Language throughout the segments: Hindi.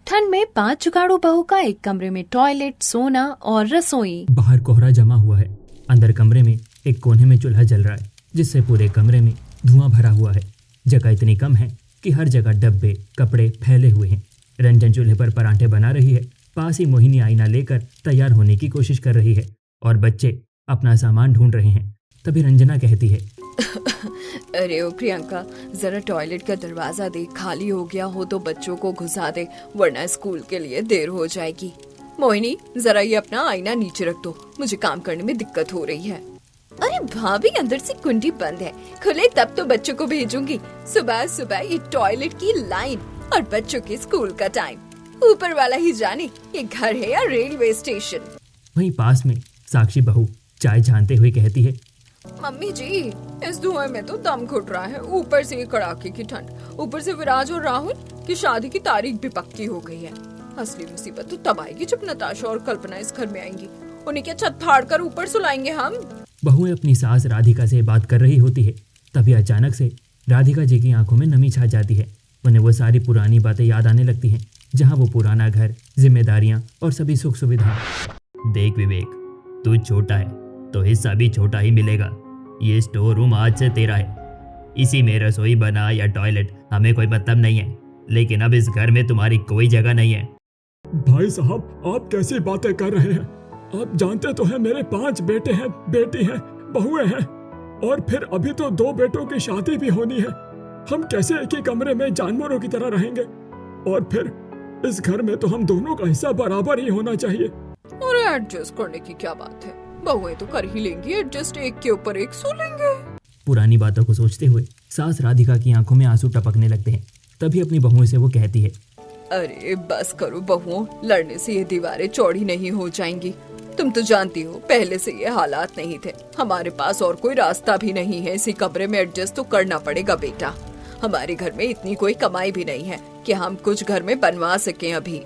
ठंड में 5 जुगाड़ू बहू का एक कमरे में टॉयलेट, सोना और रसोई। बाहर कोहरा जमा हुआ है। अंदर कमरे में एक कोने में चूल्हा जल रहा है, जिससे पूरे कमरे में धुआं भरा हुआ है। जगह इतनी कम है कि हर जगह डब्बे, कपड़े फैले हुए हैं। रंजन चूल्हे पर पराठे बना रही है। पास ही मोहिनी आईना लेकर तैयार होने की कोशिश कर रही है और बच्चे अपना सामान ढूंढ रहे हैं। तभी रंजना कहती है, अरे ओ प्रियंका, जरा टॉयलेट का दरवाजा देख, खाली हो गया हो तो बच्चों को घुसा दे, वरना स्कूल के लिए देर हो जाएगी। मोहिनी, जरा ये अपना आईना नीचे रख दो, मुझे काम करने में दिक्कत हो रही है। अरे भाभी, अंदर से कुंडी बंद है, खुले तब तो बच्चों को भेजूंगी। सुबह सुबह ये टॉयलेट की लाइन और बच्चों के स्कूल का टाइम, ऊपर वाला ही जाने ये घर है या रेलवे स्टेशन। वहीं पास में साक्षी बहू चाय छानते हुए कहती है, मम्मी जी, इस धुएं में तो दम घुट रहा है, ऊपर से ये कड़ाके की ठंड, ऊपर से विराज और राहुल की शादी की तारीख भी पक्की हो गई है। असली मुसीबत तो तब आएगी जब नताशा और कल्पना इस घर में आएंगी। उन्हें क्या छत फाड़ कर ऊपर सुलाएंगे हम। बहुएं अपनी सास राधिका से बात कर रही होती है। तभी अचानक से राधिका जी की आंखों में नमी छा जाती है। उन्हें वो सारी पुरानी बातें याद आने लगती हैं, जहाँ वो पुराना घर, जिम्मेदारियाँ और सभी सुख सुविधा। देख विवेक, तू छोटा है तो हिस्सा भी छोटा ही मिलेगा। ये स्टोर रूम आज से तेरा है। इसी में रसोई बना या टॉयलेट हमें कोई मतलब नहीं है, लेकिन अब इस घर में तुम्हारी कोई जगह नहीं है। भाई साहब, आप कैसी बातें कर रहे हैं? आप जानते तो हैं मेरे 5 बेटे हैं, बेटी हैं, बहुएं हैं, और फिर अभी तो 2 बेटों की शादी भी होनी है। हम कैसे एक ही कमरे में जानवरों की तरह रहेंगे? और फिर इस घर में तो हम दोनों का हिस्सा बराबर ही होना चाहिए। और एडजस्ट करने की क्या बात है, बहुएं तो कर ही लेंगी एडजस्ट, एक के ऊपर एक सो लेंगे। पुरानी बातों को सोचते हुए सास राधिका की आंखों में आंसू टपकने लगते हैं। तभी अपनी बहुओं से वो कहती है, अरे बस करो बहुओं, लड़ने से ये दीवारें चौड़ी नहीं हो जाएंगी। तुम तो जानती हो पहले से ये हालात नहीं थे, हमारे पास और कोई रास्ता भी नहीं है, इसी कमरे में एडजस्ट तो करना पड़ेगा बेटा। हमारे घर में इतनी कोई कमाई भी नहीं है कि हम कुछ घर में बनवा सकें। अभी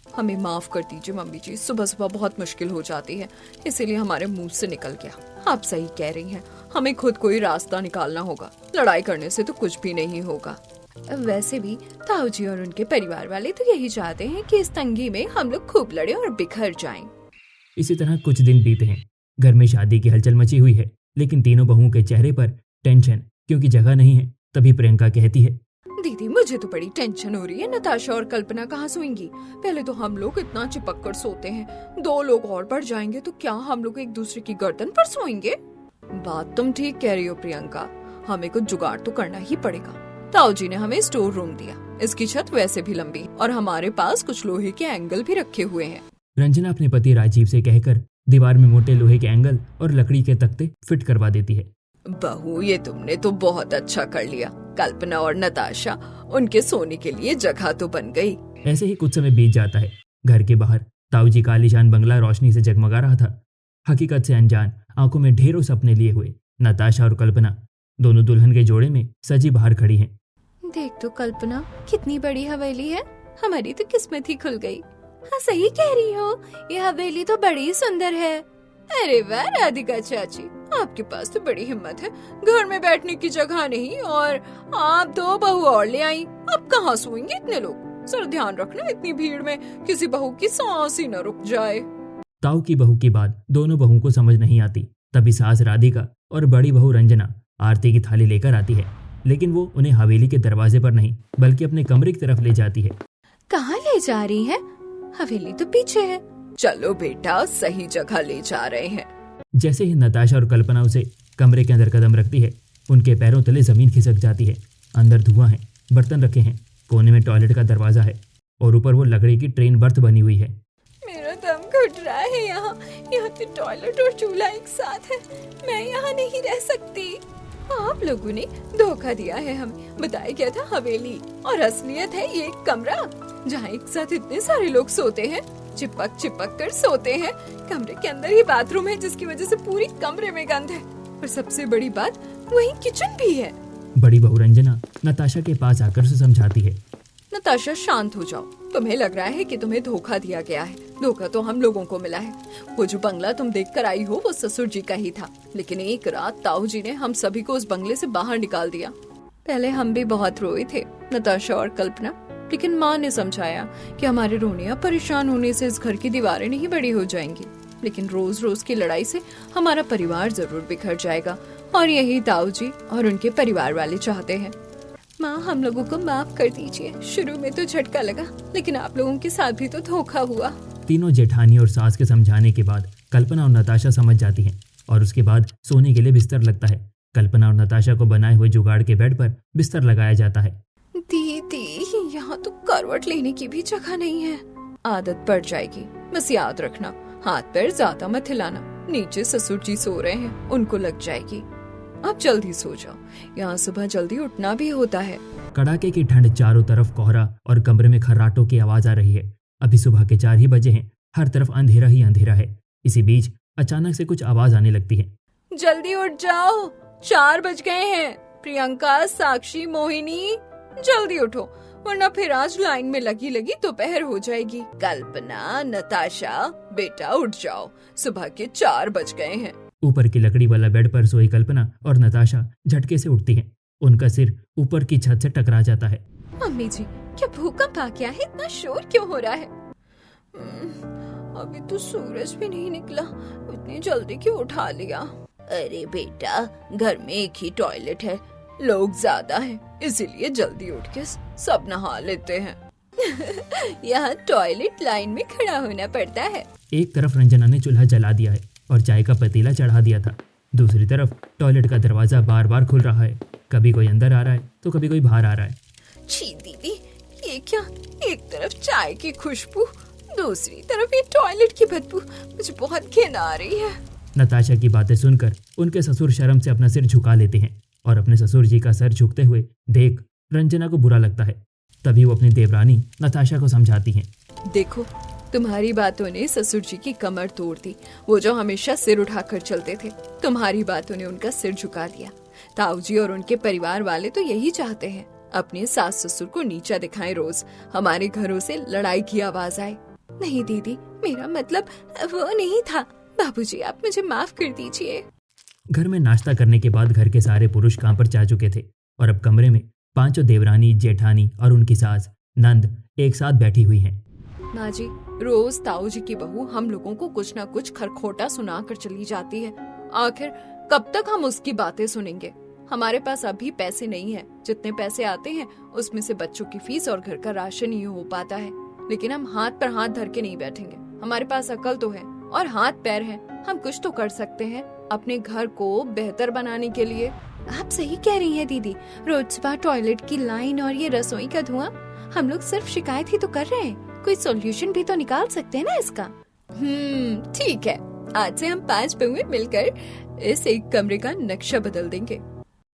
हमें माफ कर दीजिए मम्मी जी, सुबह सुबह बहुत मुश्किल हो जाती है, इसीलिए हमारे मुंह से निकल गया। आप सही कह रही हैं, हमें खुद कोई रास्ता निकालना होगा, लड़ाई करने से तो कुछ भी नहीं होगा। वैसे भी ताऊ जी और उनके परिवार वाले तो यही चाहते हैं कि इस तंगी में हम लोग खूब लड़े और बिखर जाएं। इसी तरह कुछ दिन बीते हैं। घर में शादी की हलचल मची हुई है, लेकिन तीनों बहुओं के चेहरे पर टेंशन, क्योंकि जगह नहीं है। तभी प्रियंका कहती है, दीदी मुझे तो बड़ी टेंशन हो रही है, नताशा और कल्पना कहाँ सोएंगी? पहले तो हम लोग इतना चिपक कर सोते हैं, 2 लोग और बढ़ जाएंगे तो क्या हम लोग एक दूसरे की गर्दन पर सोएंगे? बात तुम ठीक कह रही हो प्रियंका, हमें कुछ जुगाड़ तो करना ही पड़ेगा। ताऊ जी ने हमें स्टोर रूम दिया, इसकी छत वैसे भी लंबी और हमारे पास कुछ लोहे के एंगल भी रखे हुए हैं। रंजना अपने पति राजीव से कहकर दीवार में मोटे लोहे के एंगल और लकड़ी के तख्ते फिट करवा देती है। बहू, ये तुमने तो बहुत अच्छा कर लिया। कल्पना और नताशा, उनके सोने के लिए जगह तो बन गई। ऐसे ही कुछ समय बीत जाता है। घर के बाहर ताऊ जी का आलीशान बंगला रोशनी से जगमगा रहा था। हकीकत से अनजान, आंखों में ढेरों सपने लिए हुए नताशा और कल्पना दोनों दुल्हन के जोड़े में सजी बाहर खड़ी हैं। देख तो कल्पना, कितनी बड़ी हवेली है, हमारी तो किस्मत ही खुल गई। हाँ सही कह रही हो, ये हवेली तो बड़ी सुंदर है। अरे वाह राधिका चाची, आपके पास तो बड़ी हिम्मत है, घर में बैठने की जगह नहीं और आप 2 बहू और ले आई। अब कहाँ सोएंगे इतने लोग? सर ध्यान रखना, इतनी भीड़ में किसी बहू की सांस ही न रुक जाए। ताऊ की बहू की बात दोनों बहू को समझ नहीं आती। तभी सास राधिका और बड़ी बहू रंजना आरती की थाली लेकर आती है, लेकिन वो उन्हें हवेली के दरवाजे पर नहीं बल्कि अपने कमरे की तरफ ले जाती है। कहाँ ले जा रही है? हवेली तो पीछे है। चलो बेटा, सही जगह ले जा रहे हैं। जैसे ही नताशा और कल्पना उसे कमरे के अंदर कदम रखती है, उनके पैरों तले जमीन खिसक जाती है। अंदर धुआं है, बर्तन रखे हैं, कोने में टॉयलेट का दरवाजा है और ऊपर वो लकड़ी की ट्रेन बर्थ बनी हुई है। मेरा दम घुट रहा है, यहाँ तो टॉयलेट और चूल्हा एक साथ है, मैं यहाँ नहीं रह सकती। आप लोगों ने धोखा दिया है हमें, बताया क्या था हवेली और असलियत है ये एक कमरा जहाँ एक साथ इतने सारे लोग सोते हैं, चिपक चिपक कर सोते हैं। कमरे के अंदर ही बाथरूम है, जिसकी वजह से पूरी कमरे में गंध है, और सबसे बड़ी बात वहीं किचन भी है। बड़ी बहू रंजना नताशा के पास आकर उसे समझाती है, नताशा शांत हो जाओ, तुम्हें लग रहा है कि तुम्हें धोखा दिया गया है, धोखा तो हम लोगों को मिला है। वो जो बंगला तुम देख कर आई हो वो ससुर जी का ही था, लेकिन एक रात ताऊ जी ने हम सभी को उस बंगले से बाहर निकाल दिया। पहले हम भी बहुत रोए थे नताशा और कल्पना, लेकिन माँ ने समझाया कि हमारे रोने या परेशान होने से इस घर की दीवारें नहीं बड़ी हो जाएंगी, लेकिन रोज रोज की लड़ाई से हमारा परिवार जरूर बिखर जाएगा, और यही ताऊ जी और उनके परिवार वाले चाहते हैं। माँ, हम लोगों को माफ कर दीजिए। शुरू में तो झटका लगा, लेकिन आप लोगों के साथ भी तो धोखा हुआ। तीनों जेठानी और सास के समझाने के बाद कल्पना और नताशा समझ जाती हैं और उसके बाद सोने के लिए बिस्तर लगता है। कल्पना और नताशा को बनाए हुए जुगाड़ के बेड पर बिस्तर लगाया जाता है। दीदी, यहाँ तो करवट लेने की भी जगह नहीं है। आदत पड़ जाएगी, बस याद रखना हाथ पैर ज्यादा मत हिलाना। नीचे ससुर जी सो रहे हैं, उनको लग जाएगी। अब जल्दी सो जाओ, यहाँ सुबह जल्दी उठना भी होता है। कड़ाके की ठंड, चारों तरफ कोहरा और कमरे में खर्राटों की आवाज आ रही है। अभी सुबह के 4 ही बजे हैं, हर तरफ अंधेरा ही अंधेरा है। इसी बीच अचानक से कुछ आवाज आने लगती है। जल्दी उठ जाओ, 4 बज गए हैं। प्रियंका, साक्षी, मोहिनी, जल्दी उठो, वरना फिर आज लाइन में लगी लगी दोपहर हो जाएगी। कल्पना, नताशा, बेटा उठ जाओ, सुबह के 4 बज गए हैं। ऊपर की लकड़ी वाला बेड पर सोई कल्पना और नताशा झटके से उठती हैं। उनका सिर ऊपर की छत से टकरा जाता है। मम्मी जी, क्या भूकंप आ गया है? इतना शोर क्यों हो रहा है? अभी तो सूरज भी नहीं निकला, इतनी जल्दी क्यों उठा लिया? अरे बेटा, घर में एक ही टॉयलेट है, लोग ज्यादा हैं, इसीलिए जल्दी उठ के सब नहा लेते हैं। यहाँ टॉयलेट लाइन में खड़ा होना पड़ता है। एक तरफ रंजना ने चूल्हा जला दिया है और चाय का पतीला चढ़ा दिया था। दूसरी तरफ टॉयलेट का दरवाजा बार बार खुल रहा है। कभी कोई अंदर आ रहा है तो कभी कोई बाहर आ रहा है। छी दीदी, ये क्या? एक तरफ चाय की खुशबू, दूसरी तरफ ये टॉयलेट की बदबू। मुझे बहुत घिन आ रही है। नताशा की बातें सुनकर उनके ससुर शर्म से अपना सिर झुका लेते हैं और अपने ससुर जी का सर झुकते हुए देख रंजना को बुरा लगता है। तभी वो अपनी देवरानी नताशा को समझाती हैं। देखो, तुम्हारी बातों ने ससुर जी की कमर तोड़ दी। वो जो हमेशा सिर उठाकर चलते थे, तुम्हारी बातों ने उनका सिर झुका दिया। ताऊ जी और उनके परिवार वाले तो यही चाहते हैं, अपने सास ससुर को नीचा दिखाएं, रोज हमारे घरों से लड़ाई की आवाज आए। नहीं दीदी, मेरा मतलब वो नहीं था। बाबूजी, आप मुझे माफ कर दीजिए। घर में नाश्ता करने के बाद घर के सारे पुरुष काम पर जा चुके थे और अब कमरे में 5 देवरानी, जेठानी और उनकी सास नंद एक साथ बैठी हुई हैं। माँ जी, रोज ताऊ जी की बहू हम लोगों को कुछ ना कुछ खरखोटा सुना कर चली जाती है। आखिर कब तक हम उसकी बातें सुनेंगे? हमारे पास अभी पैसे नहीं है। जितने पैसे आते हैं उसमें से बच्चों की फीस और घर का राशन ही हो पाता है। लेकिन हम हाथ पर हाथ धर के नहीं बैठेंगे। हमारे पास अकल तो है और हाथ पैर है, हम कुछ तो कर सकते हैं अपने घर को बेहतर बनाने के लिए। आप सही कह रही हैं दीदी, रोज सुबह टॉयलेट की लाइन और ये रसोई का धुआं, हम लोग सिर्फ शिकायत ही तो कर रहे हैं, कोई सॉल्यूशन भी तो निकाल सकते हैं ना इसका। ठीक है, आज से हम 5 बहुएं मिलकर इस एक कमरे का नक्शा बदल देंगे।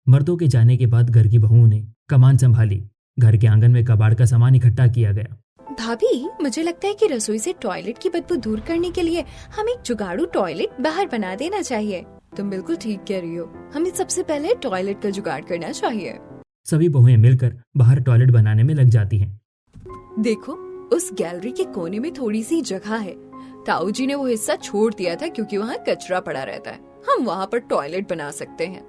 मर्दों के जाने के बाद घर की बहुओं ने कमान संभाली। घर के आंगन में कबाड़ का सामान इकट्ठा किया गया। भाभी, मुझे लगता है कि रसोई से टॉयलेट की बदबू दूर करने के लिए हम एक जुगाड़ू टॉयलेट बाहर बना देना चाहिए। तुम बिल्कुल ठीक कह रही हो, हमें सबसे पहले टॉयलेट का जुगाड़ करना चाहिए। सभी बहुएं मिलकर बाहर टॉयलेट बनाने में लग जाती हैं। देखो, उस गैलरी के कोने में थोड़ी सी जगह है। ताऊ जी ने वो हिस्सा छोड़ दिया था क्योंकि वहाँ कचरा पड़ा रहता है। हम वहाँ पर टॉयलेट बना सकते हैं।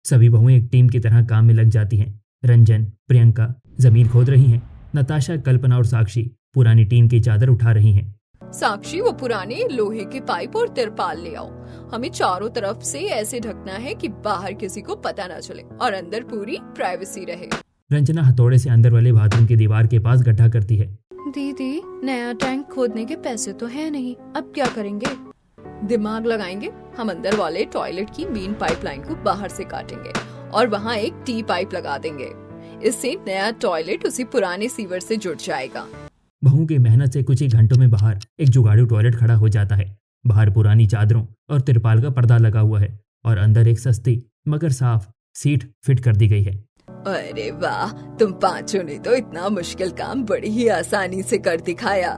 सभी बहुएं एक टीम की तरह काम में लग जाती हैं। रंजन, प्रियंका जमीन खोद रही हैं। नताशा, कल्पना और साक्षी पुरानी टीन की चादर उठा रही हैं। साक्षी, वो पुराने लोहे के पाइप और तिरपाल ले आओ। हमें चारों तरफ से ऐसे ढकना है कि बाहर किसी को पता ना चले और अंदर पूरी प्राइवेसी रहे। रंजना हथौड़े से अंदर वाले बाथरूम की दीवार के पास गड्ढा करती है। दीदी, नया टैंक खोदने के पैसे तो है नहीं, अब क्या करेंगे? दिमाग लगाएंगे। हम अंदर वाले टॉयलेट की मेन पाइपलाइन को बाहर से काटेंगे और वहाँ एक टी पाइप लगा देंगे। इससे नया टॉयलेट उसी पुराने सीवर से जुड़ जाएगा। बहू की मेहनत से कुछ ही घंटों में बाहर एक जुगाड़ू टॉयलेट खड़ा हो जाता है। बाहर पुरानी चादरों और तिरपाल का पर्दा लगा हुआ है और अंदर एक सस्ती मगर साफ सीट फिट कर दी गई है। अरे वाह, तुम पांचों ने तो इतना मुश्किल काम बड़ी ही आसानी से कर दिखाया।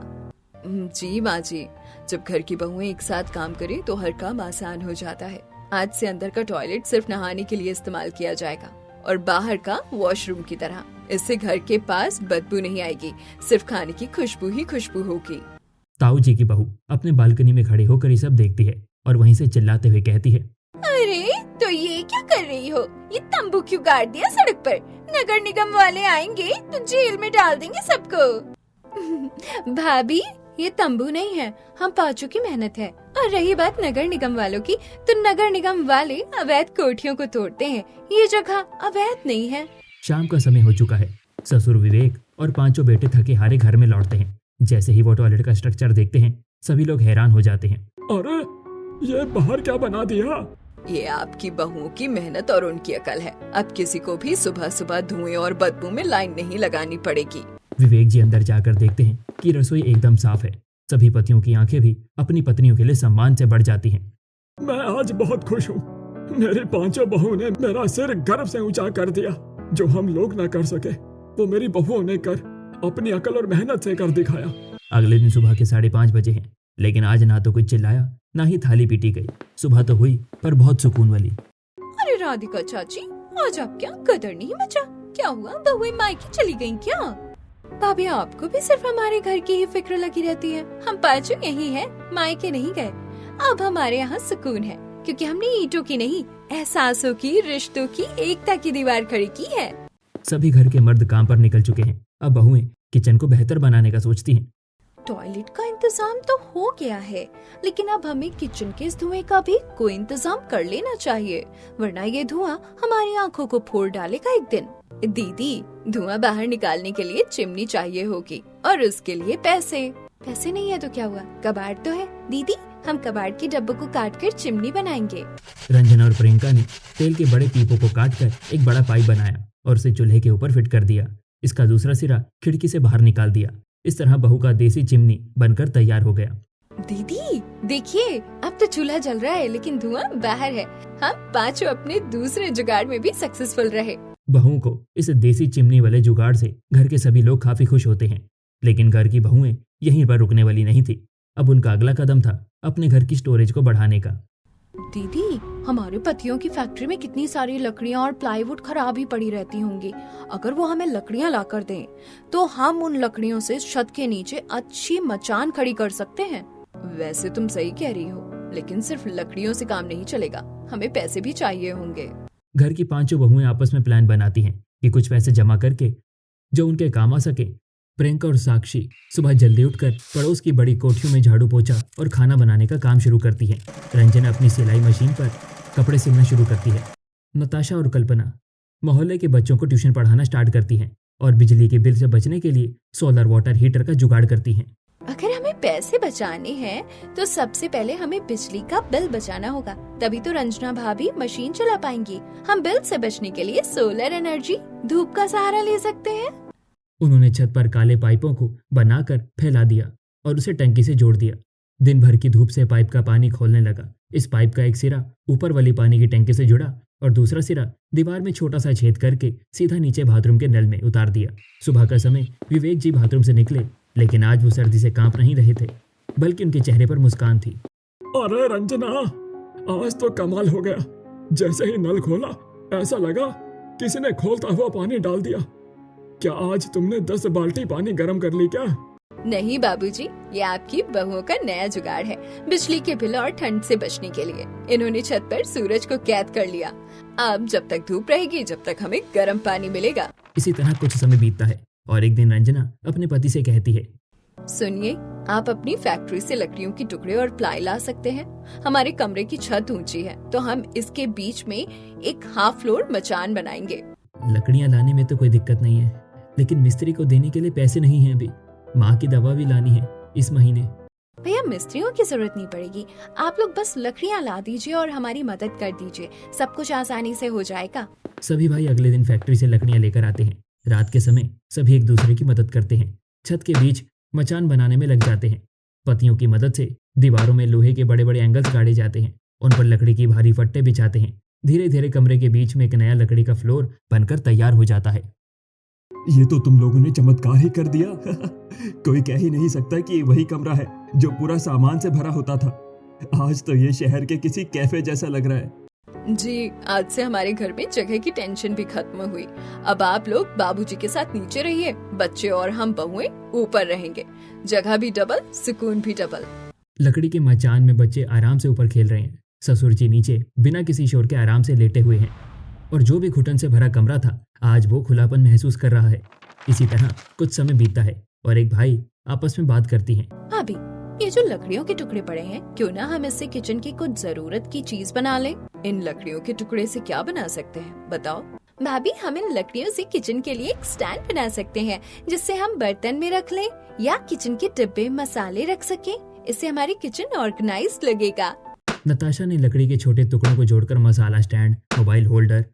जी माँ जी, जब घर की बहुएं एक साथ काम करें तो हर काम आसान हो जाता है। आज से अंदर का टॉयलेट सिर्फ नहाने के लिए इस्तेमाल किया जाएगा और बाहर का वॉशरूम की तरह। इससे घर के पास बदबू नहीं आएगी, सिर्फ खाने की खुशबू ही खुशबू होगी। ताऊ जी की बहू अपने बालकनी में खड़ी होकर ये सब देखती है और वहीं से चिल्लाते हुए कहती है, अरे तो ये क्या कर रही हो? ये तंबू क्यों गाड़ दिया सड़क पर? नगर निगम वाले आएंगे तो जेल में डाल देंगे सबको। भाभी, ये तंबू नहीं है, हम पांचों की मेहनत है। और रही बात नगर निगम वालों की, तो नगर निगम वाले अवैध कोठियों को तोड़ते हैं, ये जगह अवैध नहीं है। शाम का समय हो चुका है। ससुर विवेक और पांचों बेटे थके हारे घर में लौटते हैं। जैसे ही वो टॉयलेट का स्ट्रक्चर देखते हैं, सभी लोग हैरान हो जाते हैं। अरे ये बाहर क्या बना दिया? ये आपकी बहुओं की मेहनत और उनकी अकल है। अब किसी को भी सुबह सुबह धुएं और बदबू में लाइन नहीं लगानी पड़ेगी। विवेक जी अंदर जाकर देखते हैं कि रसोई एकदम साफ है। सभी पतियों की आंखें भी अपनी पत्नियों के लिए सम्मान से बढ़ जाती हैं। मैं आज बहुत खुश हूँ। मेरी पांचों बहू ने मेरा सिर गर्व से ऊंचा कर दिया। जो हम लोग न कर सके, वो मेरी बहुओं ने कर अपनी अकल और मेहनत से कर दिखाया। अगले दिन सुबह के 5:30 बजे हैं, लेकिन आज ना तो कुछ चिल्लाया, ना ही थाली पीटी गई। सुबह तो हुई, पर बहुत सुकून वाली। अरे राधिका चाची, आज आप क्या कदर नहीं बचा? क्या हुआ, बहुएं मायके चली गईं क्या? भाभी, आपको भी सिर्फ हमारे घर की ही फिक्र लगी रहती है। हम पांचों यही हैं, मायके नहीं गए। अब हमारे यहाँ सुकून है, क्योंकि हमने ईंटों की नहीं, एहसासों की, रिश्तों की एकता की दीवार खड़ी की है। सभी घर के मर्द काम पर निकल चुके हैं। अब बहुएं किचन को बेहतर बनाने का सोचती हैं। टॉयलेट का इंतजाम तो हो गया है, लेकिन अब हमें किचन के इस धुएं का भी कोई इंतजाम कर लेना चाहिए, वरना ये धुआं हमारी आंखों को फोड़ डालेगा एक दिन। दीदी, धुआं बाहर निकालने के लिए चिमनी चाहिए होगी, और उसके लिए पैसे। पैसे नहीं है तो क्या हुआ, कबाड़ तो है। दीदी, हम कबाड़ के डब्बों को काट कर चिमनी बनाएंगे। रंजना और प्रियंका ने तेल के बड़े पीपों को काटकर एक बड़ा पाइप बनाया और उसे चूल्हे के ऊपर फिट कर दिया। इसका दूसरा सिरा खिड़की से बाहर निकाल दिया। इस तरह बहू का देसी चिमनी बनकर तैयार हो गया। दीदी देखिए, अब तो चूल्हा जल रहा है, लेकिन धुआं बाहर है। हम पांचों अपने दूसरे जुगाड़ में भी सक्सेसफुल रहे। बहुओं को इस देसी चिमनी वाले जुगाड़ से घर के सभी लोग काफी खुश होते हैं। लेकिन घर की बहुएं यहीं पर रुकने वाली नहीं थी। अब उनका अगला कदम था अपने घर की स्टोरेज को बढ़ाने का। दीदी, हमारे पतियों की फैक्ट्री में कितनी सारी लकड़ियां और प्लाईवुड खराब ही पड़ी रहती होंगी। अगर वो हमें लकड़ियां ला कर दें, तो हम उन लकड़ियों से छत के नीचे अच्छी मचान खड़ी कर सकते हैं। वैसे तुम सही कह रही हो, लेकिन सिर्फ लकड़ियों से काम नहीं चलेगा, हमें पैसे भी चाहिए होंगे। घर की पांचों बहुएं आपस में प्लान बनाती हैं कि कुछ पैसे जमा करके जो उनके काम आ सके। प्रियंका और साक्षी सुबह जल्दी उठकर पड़ोस की बड़ी कोठियों में झाड़ू पोछा और खाना बनाने का काम शुरू करती है। रंजना अपनी सिलाई मशीन पर कपड़े सिलना शुरू करती है। नताशा और कल्पना मोहल्ले के बच्चों को ट्यूशन पढ़ाना स्टार्ट करती हैं और बिजली के बिल से बचने के लिए सोलर वाटर हीटर का जुगाड़ करती हैं। अगर हमें पैसे बचाने हैं, तो सबसे पहले हमें बिजली का बिल बचाना होगा, तभी तो रंजना भाभी मशीन चला पाएंगी। हम बिल से बचने के लिए सोलर एनर्जी, धूप का सहारा ले सकते हैं। उन्होंने छत पर काले पाइपों को बनाकर फैला दिया और उसे टंकी से जोड़ दिया। दिन भर की धूप से पाइप का पानी खोलने लगा। इस पाइप का एक सिरा ऊपर वाली पानी की टंकी से जुड़ा और दूसरा सिरा दीवार में छोटा सा छेद करके सीधा नीचे बाथरूम के नल में उतार दिया। सुबह का समय विवेक जी बाथरूम से निकले, लेकिन आज वो सर्दी से कांप नहीं रहे थे, बल्कि उनके चेहरे पर मुस्कान थी। अरे रंजना, आज तो कमाल हो गया। जैसे ही नल खोला, ऐसा लगा किसी ने खोलता हुआ पानी डाल दिया। क्या आज तुमने 10 बाल्टी पानी गर्म कर ली क्या? नहीं बाबूजी, ये आपकी बहुओं का नया जुगाड़ है, बिजली के बिल और ठंड से बचने के लिए। इन्होंने छत पर सूरज को कैद कर लिया। अब जब तक धूप रहेगी, जब तक हमें गर्म पानी मिलेगा। इसी तरह कुछ समय बीतता है और एक दिन रंजना अपने पति से कहती है, सुनिए, आप अपनी फैक्ट्री से लकड़ियों की टुकड़े और प्लाई ला सकते हैं। हमारे कमरे की छत ऊंची है, तो हम इसके बीच में एक हाफ फ्लोर मचान बनाएंगे। लकड़ियां लाने में तो कोई दिक्कत नहीं है, लेकिन मिस्त्री को देने के लिए पैसे नहीं हैं। अभी माँ की दवा भी लानी है इस महीने। भैया, मिस्त्रियों की जरूरत नहीं पड़ेगी, आप लोग बस लकड़ियां ला दीजिए और हमारी मदद कर दीजिए, सब कुछ आसानी से हो जाएगा। सभी भाई अगले दिन फैक्ट्री से लकड़ियां लेकर आते हैं। रात के समय सभी एक दूसरे की मदद करते हैं। छत के बीच मचान बनाने में लग जाते हैं। पतियों की मदद से दीवारों में लोहे के बड़े बड़े एंगल्स गाड़े जाते हैं। उन पर लकड़ी की भारी फट्टे बिछाते हैं। धीरे धीरे कमरे के बीच में एक नया लकड़ी का फ्लोर बनकर तैयार हो जाता है। ये तो तुम लोगों ने चमत्कार ही कर दिया। कोई कह ही नहीं सकता कि ये वही कमरा है जो पूरा सामान से भरा होता था। आज तो ये शहर के किसी कैफे जैसा लग रहा है। जी, आज से हमारे घर में जगह की टेंशन भी खत्म हुई। अब आप लोग बाबूजी के साथ नीचे रहिए, बच्चे और हम बहुएं ऊपर रहेंगे। जगह भी डबल, सुकून भी डबल। लकड़ी के मचान में बच्चे आराम से ऊपर खेल रहे हैं। ससुर जी नीचे बिना किसी शोर के आराम से लेटे हुए हैं। और जो भी घुटन से भरा कमरा था आज वो खुलापन महसूस कर रहा है। इसी तरह कुछ समय बीतता है और एक भाई आपस में बात करती हैं। भाभी, ये जो लकड़ियों के टुकड़े पड़े हैं, क्यों ना हम इससे किचन की कुछ जरूरत की चीज बना लें? इन लकड़ियों के टुकड़े से क्या बना सकते हैं, बताओ? भाभी, हम इन लकड़ियों से किचन के लिए एक स्टैंड बना सकते हैं जिससे हम बर्तन में रख लें या किचन के डिब्बे मसाले रख सकें। इससे हमारी किचन ऑर्गेनाइज्ड लगेगा। नताशा ने लकड़ी के छोटे टुकड़ों को जोड़कर मसाला स्टैंड, मोबाइल होल्डर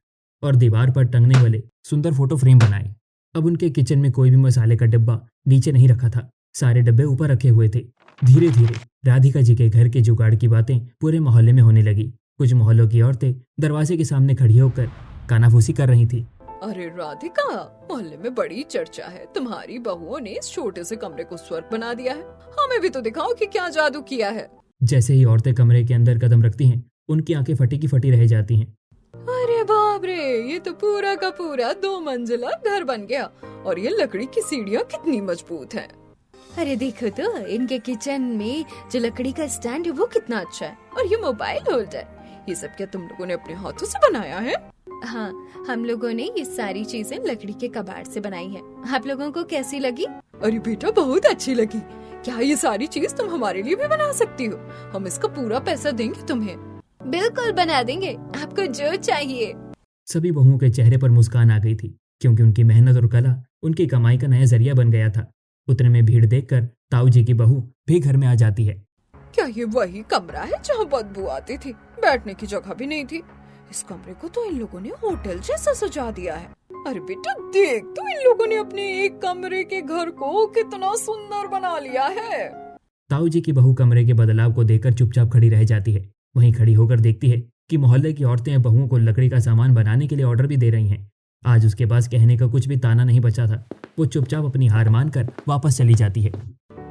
और दीवार पर टंगने वाले सुंदर फोटो फ्रेम बनाए। अब उनके किचन में कोई भी मसाले का डिब्बा नीचे नहीं रखा था, सारे डब्बे ऊपर रखे हुए थे। धीरे धीरे राधिका जी के घर के जुगाड़ की बातें पूरे मोहल्ले में होने लगी। कुछ मोहल्लों की औरतें दरवाजे के सामने खड़ी होकर कानाफूसी कर रही थी। अरे राधिका, मोहल्ले में बड़ी चर्चा है, तुम्हारी बहुओं ने इस छोटे से कमरे को स्वर्ग बना दिया है। हमें भी तो दिखाओ कि क्या जादू किया है। जैसे ही औरतें कमरे के अंदर कदम रखती हैं, उनकी आंखें फटी की फटी रह जाती हैं। अरे बाप रे, ये तो पूरा का पूरा 2 मंजिला घर बन गया और ये लकड़ी की सीढ़ियाँ कितनी मजबूत हैं। अरे देखो तो, इनके किचन में जो लकड़ी का स्टैंड है वो कितना अच्छा है, और ये मोबाइल होल्डर, ये सब क्या तुम लोगों ने अपने हाथों से बनाया है? हाँ, हम लोगों ने ये सारी चीजें लकड़ी के कबाड़ से बनाई हैं। आप लोगों को कैसी लगी? अरे बेटा, बहुत अच्छी लगी। क्या ये सारी चीज तुम हमारे लिए भी बना सकती हो? हम इसका पूरा पैसा देंगे तुम्हें। बिल्कुल बना देंगे, आपको जो चाहिए। सभी बहुओं के चेहरे पर मुस्कान आ गई थी, क्योंकि उनकी मेहनत और कला उनकी कमाई का नया जरिया बन गया था। उतने में भीड़ देखकर ताऊ जी की बहू भी घर में आ जाती है। क्या ये वही कमरा है जहाँ बदबू आती थी? बैठने की जगह भी नहीं थी। इस कमरे को तो इन लोगों ने होटल जैसा सजा दिया है। अरे बेटा देख तो, इन लोगों ने अपने एक कमरे के घर को कितना सुंदर बना लिया है। ताऊ जी की बहू कमरे के बदलाव को देखकर चुपचाप खड़ी रह जाती है। वहीं खड़ी होकर देखती है कि मोहल्ले की औरतें बहुओं को लकड़ी का सामान बनाने के लिए ऑर्डर भी दे रही हैं। आज उसके पास कहने का कुछ भी ताना नहीं बचा था। वो चुपचाप अपनी हार मानकर वापस चली जाती है।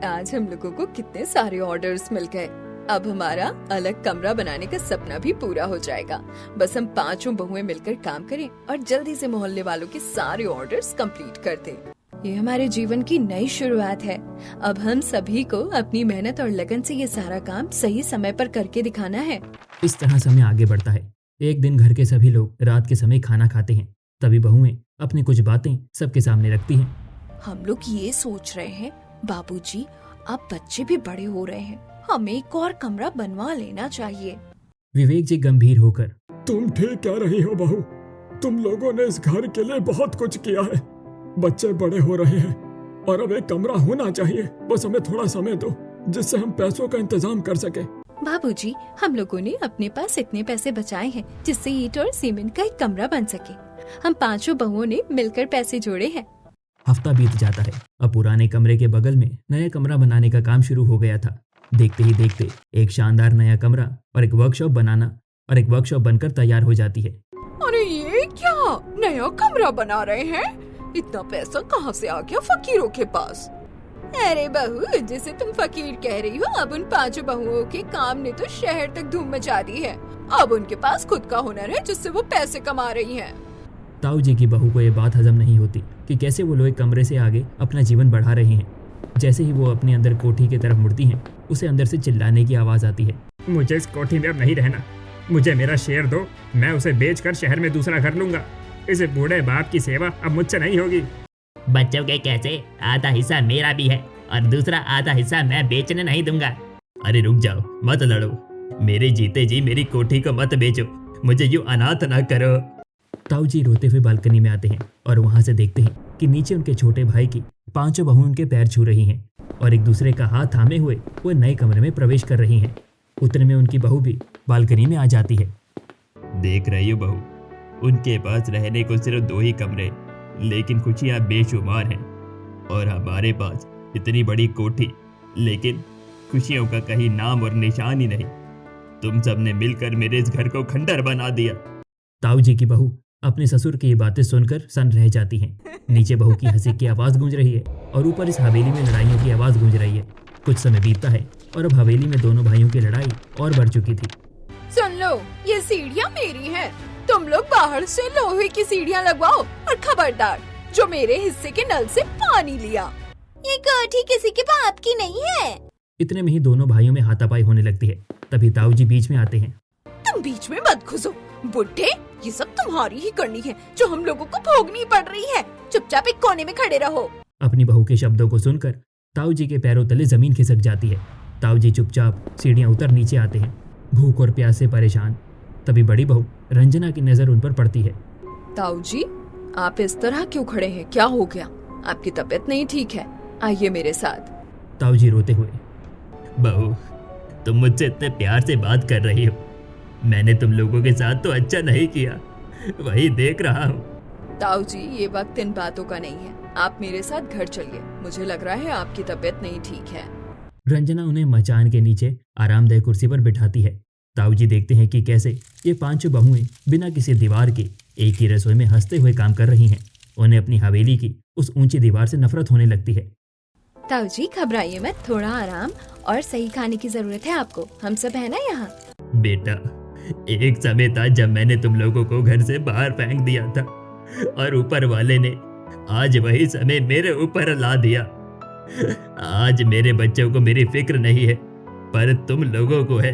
आज हम लोगों को कितने सारे ऑर्डर्स मिल गए। अब हमारा अलग कमरा बनाने का सपना भी पूरा हो जाएगा। बस हम 5 बहुएं मिलकर काम करें और जल्दी से मोहल्ले वालों के सारे ऑर्डर्स कंप्लीट कर दें। ये हमारे जीवन की नई शुरुआत है। अब हम सभी को अपनी मेहनत और लगन से ये सारा काम सही समय पर करके दिखाना है। इस तरह समय आगे बढ़ता है। एक दिन घर के सभी लोग रात के समय खाना खाते हैं। तभी बहुएं अपनी कुछ बातें सबके सामने रखती हैं। हम लोग ये सोच रहे हैं, बाबूजी, अब बच्चे भी बड़े हो रहे हैं, हमें एक और कमरा बनवा लेना चाहिए। विवेक जी गंभीर होकर, तुम ठीक कह रही हो बहू, तुम लोगों ने इस घर के लिए बहुत कुछ किया है। बच्चे बड़े हो रहे हैं और अब एक कमरा होना चाहिए। बस हमें थोड़ा समय दो जिससे हम पैसों का इंतजाम कर सके। बाबूजी, हम लोगों ने अपने पास इतने पैसे बचाए हैं जिससे ईंट और सीमेंट का एक कमरा बन सके। हम 5 बहुओं ने मिलकर पैसे जोड़े हैं। हफ्ता बीत जाता है। अब पुराने कमरे के बगल में नया कमरा बनाने का काम शुरू हो गया था। देखते ही देखते एक शानदार नया कमरा और एक वर्कशॉप बनकर तैयार हो जाती है। अरे ये क्या नया कमरा बना रहे हैं? इतना पैसा कहाँ से आ गया फकीरों के पास? अरे बहू, जिसे तुम फकीर कह रही हो, अब उन 5 बहुओं के काम ने तो शहर तक धूम मचा दी है। अब उनके पास खुद का हुनर है जिससे वो पैसे कमा रही हैं। ताऊ जी की बहू को ये बात हजम नहीं होती कि कैसे वो लोग कमरे से आगे अपना जीवन बढ़ा रहे हैं। जैसे ही वो अपने अंदर कोठी की तरफ मुड़ती हैं, उसे अंदर से चिल्लाने की आवाज आती है। मुझे इस कोठी में अब नहीं रहना। मुझे मेरा शेयर दो, मैं उसे बेचकर शहर में दूसरा घर लूंगा। इस बूढ़े बाप की सेवा अब मुझसे नहीं होगी। बच्चों के कैसे? आधा हिस्सा मेरा भी है और दूसरा आधा हिस्सा मैं बेचने नहीं दूंगा। अरे रुक जाओ, मत लड़ो। मेरे जीते जी मेरी कोठी को मत बेचो। मुझे यूं अनाथ ना करो। ताऊ जी रोते हुए बालकनी में आते हैं और वहां से देखते हैं कि नीचे उनके छोटे भाई की 5 बहुएं उनके पैर छू रही हैं और एक दूसरे का हाथ थामे हुए वो नए कमरे में प्रवेश कर रही हैं। उतने में उनकी बहू भी बालकनी में आ जाती है। देख रही हो बहू, उनके पास रहने को सिर्फ 2 ही कमरे, लेकिन खुशियाँ बेशुमार हैं। और हमारे पास इतनी बड़ी कोठी, लेकिन खुशियों का कहीं नाम और निशान ही नहीं। तुम सबने मिलकर मेरे इस घर को खंडर बना दिया। ताऊ जी की बहू अपने ससुर की ये बातें सुनकर सन रह जाती हैं। नीचे बहू की हंसी की आवाज गूंज रही है और ऊपर इस हवेली में लड़ाइयों की आवाज गूंज रही है। कुछ समय बीतता है और अब हवेली में दोनों भाइयों की लड़ाई और बढ़ चुकी थी। सुन लो, ये सीढ़ियाँ मेरी हैं। तुम लोग बाहर से लोहे की सीढ़ियाँ लगवाओ और खबरदार जो मेरे हिस्से के नल से पानी लिया। ये कोठी किसी के बाप की नहीं है। इतने में ही दोनों भाइयों में हाथापाई होने लगती है। तभी ताऊ जी बीच में आते हैं। तुम बीच में मत घुसो बुड्ढे, ये सब तुम्हारी ही करनी है जो हम लोगों को भोगनी पड़ रही है। चुपचाप एक कोने में खड़े रहो। अपनी बहू के शब्दों को सुनकर ताऊ जी के पैरों तले जमीन खिसक जाती है। ताऊ जी चुपचाप सीढ़ियां उतर नीचे आते हैं, भूख और प्यास से परेशान। तभी बड़ी बहू रंजना की नजर उन पर पड़ती है। ताऊ जी, आप इस तरह क्यों खड़े हैं? क्या हो गया? आपकी तबीयत नहीं ठीक है, आइए मेरे साथ। ताऊ जी रोते हुए, बहू, तुम मुझसे इतने प्यार से बात कर रही हो, मैंने तुम लोगों के साथ तो अच्छा नहीं किया, वही देख रहा हूँ। ताऊ जी, ये वक्त इन बातों का नहीं है, आप मेरे साथ घर चलिए। मुझे लग रहा है आपकी तबीयत नहीं ठीक है। रंजना उन्हें मचान के नीचे आरामदायक कुर्सी पर बिठाती है। ताऊ जी देखते हैं कि कैसे ये पांचों बहुएं बिना किसी दीवार के एक ही रसोई में हंसते हुए काम कर रही हैं। उन्हें अपनी हवेली की उस ऊंची दीवार से नफरत होने लगती है। ताऊ जी घबराइए मत, थोड़ा आराम और सही खाने की जरूरत है आपको। हम सब है ना यहाँ। बेटा, एक समय था जब मैंने तुम लोगों को घर से बाहर फेंक दिया था और ऊपर वाले ने आज वही समय मेरे ऊपर ला दिया। आज मेरे बच्चों को मेरी फिक्र नहीं है, पर तुम लोगों को है,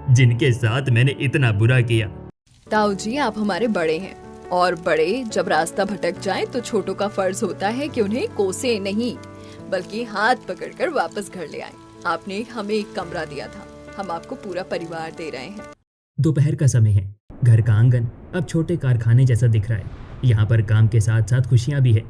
जिनके साथ मैंने इतना बुरा किया। ताऊ जी, आप हमारे बड़े हैं और बड़े जब रास्ता भटक जाएं तो छोटों का फर्ज होता है कि उन्हें कोसे नहीं बल्कि हाथ पकड़कर वापस घर ले आए। आपने हमें एक कमरा दिया था, हम आपको पूरा परिवार दे रहे हैं। दोपहर का समय है। घर का आंगन अब छोटे कारखाने जैसा दिख रहा है। यहाँ पर काम के साथ साथ खुशियाँ भी है।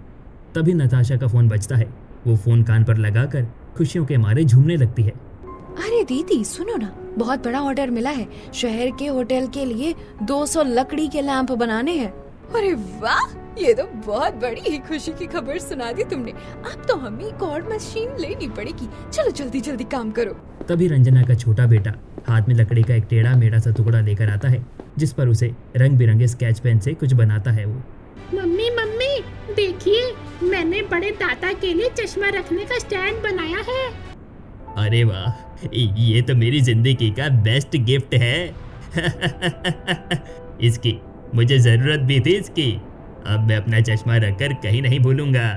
तभी नताशा का फोन बजता है। वो फोन कान पर लगाकर खुशियों के मारे झूमने लगती है। अरे दीदी सुनो ना, बहुत बड़ा ऑर्डर मिला है। शहर के होटल के लिए 200 लकड़ी के लैंप बनाने हैं। अरे वाह, ये तो बहुत बड़ी ही खुशी की खबर सुना दी तुमने। अब तो हमें एक और मशीन लेनी पड़ेगी। चलो जल्दी जल्दी काम करो। तभी रंजना का छोटा बेटा हाथ में लकड़ी का एक टेढ़ा मेढ़ा सा टुकड़ा लेकर आता है, जिस पर उसे रंग बिरंगे स्केच पेन से कुछ बनाता है। वो मम्मी मम्मी देखिए, मैंने बड़े दादा के लिए चश्मा रखने का स्टैंड बनाया है। अरे वाह, ये तो मेरी जिंदगी का बेस्ट गिफ्ट है। इसकी मुझे जरूरत भी थी इसकी। अब मैं अपना चश्मा रखकर कहीं नहीं भूलूंगा।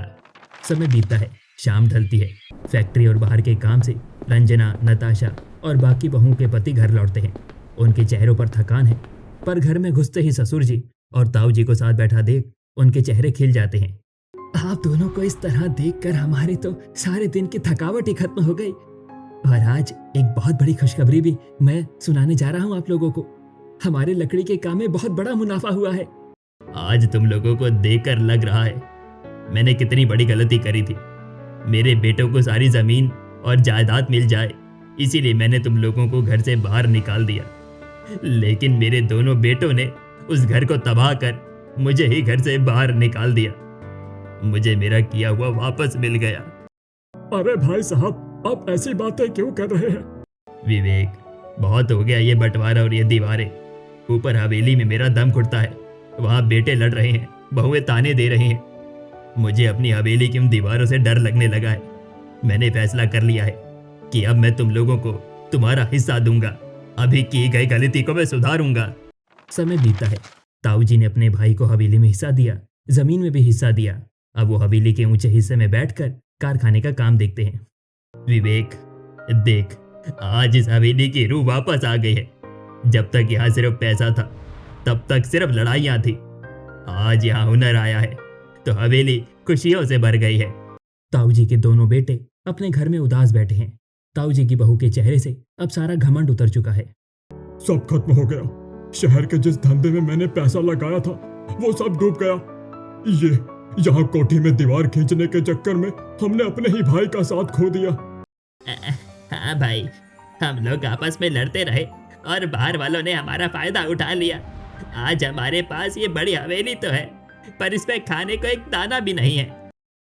समय बीतता है, शाम ढलती है। फैक्ट्री और बाहर के काम से रंजना, नताशा और बाकी बहुओं के पति घर लौटते हैं। उनके चेहरों पर थकान है, पर घर में घुसते ही ससुर जी और ताऊ जी को साथ बैठा देख उनके चेहरे खिल जाते हैं। आप दोनों को इस तरह देखकर हमारी तो सारे दिन की थकावट ही खत्म हो गई। और आज एक बहुत बड़ी खुशखबरी भी मैं सुनाने जा रहा हूँ आप लोगों को। हमारे लकड़ी के काम में बहुत बड़ा मुनाफा हुआ है। आज तुम लोगों को देखकर लग रहा है मैंने कितनी बड़ी गलती करी थी। मेरे बेटों को सारी जमीन और जायदाद मिल जाए, इसीलिए मैंने तुम लोगों को घर से बाहर निकाल दिया। लेकिन मेरे दोनों बेटों ने उस घर को तबाह कर मुझे ही घर से बाहर निकाल दिया। मुझे मेरा किया हुआ वापस मिल गया। अरे भाई साहब, आप ऐसी बातें क्यों कर रहे हैं? विवेक, बहुत हो गया ये बंटवारा और ये दीवारें। ऊपर हवेली में मेरा दम घुटता है, वहाँ बेटे लड़ रहे हैं, बहुएं ताने दे रही हैं। मुझे अपनी हवेली की उन दीवारों से डर लगने लगा है। मैंने फैसला कर लिया है कि अब मैं तुम लोगों को तुम्हारा हिस्सा दूंगा। अभी की गई गलती को मैं सुधारूंगा। समय बीता है। ताऊ जी ने अपने भाई को हवेली में हिस्सा दिया, जमीन में भी हिस्सा दिया। अब वो हवेली के ऊंचे हिस्से में बैठकर कारखाने का काम देखते हैं। विवेक देख, आज इस हवेली की रूह वापस आ गई है। जब तक यहाँ सिर्फ पैसा था, तब तक सिर्फ लड़ाइयाँ थी। आज यहाँ हुनर आया है तो हवेली खुशियों से भर गई है। ताऊ जी के दोनों बेटे अपने घर में उदास बैठे हैं। ताऊ जी की बहू के चेहरे से अब सारा घमंड उतर चुका है। सब खत्म हो गया। शहर के जिस धंधे में मैंने पैसा लगाया था वो सब डूब गया। ये यहाँ कोठी में दीवार खींचने के चक्कर में हमने अपने ही भाई का साथ खो दिया। हाँ भाई, हम लोग आपस में लड़ते रहे और बाहर वालों ने हमारा फायदा उठा लिया। आज हमारे पास ये बड़ी हवेली तो है, पर इसमें खाने को एक दाना भी नहीं है।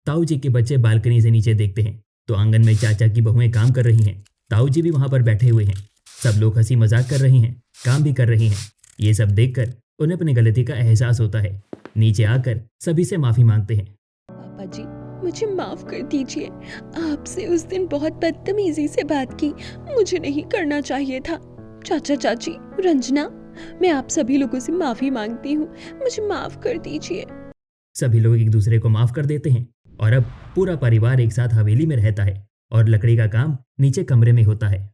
ताऊ जी के बच्चे बालकनी से नीचे देखते हैं तो आंगन में चाचा की बहुएं काम कर रही हैं। ताऊ जी भी वहां पर बैठे हुए हैं। सब लोग हंसी मजाक कर रही हैं, काम भी कर रही हैं। ये सब देखकर उन्हें अपनी गलती का एहसास होता है। नीचे आकर सभी से माफी मांगते हैं। पापा जी, मुझे माफ कर दीजिए। आपसे उस दिन बहुत बदतमीजी से बात की, मुझे नहीं करना चाहिए था। चाचा चाची, रंजना, मैं आप सभी लोगों से माफी मांगती हूँ, मुझे माफ कर दीजिए। सभी लोग एक दूसरे को माफ कर देते हैं और अब पूरा परिवार एक साथ हवेली में रहता है और लकड़ी का काम नीचे कमरे में होता है।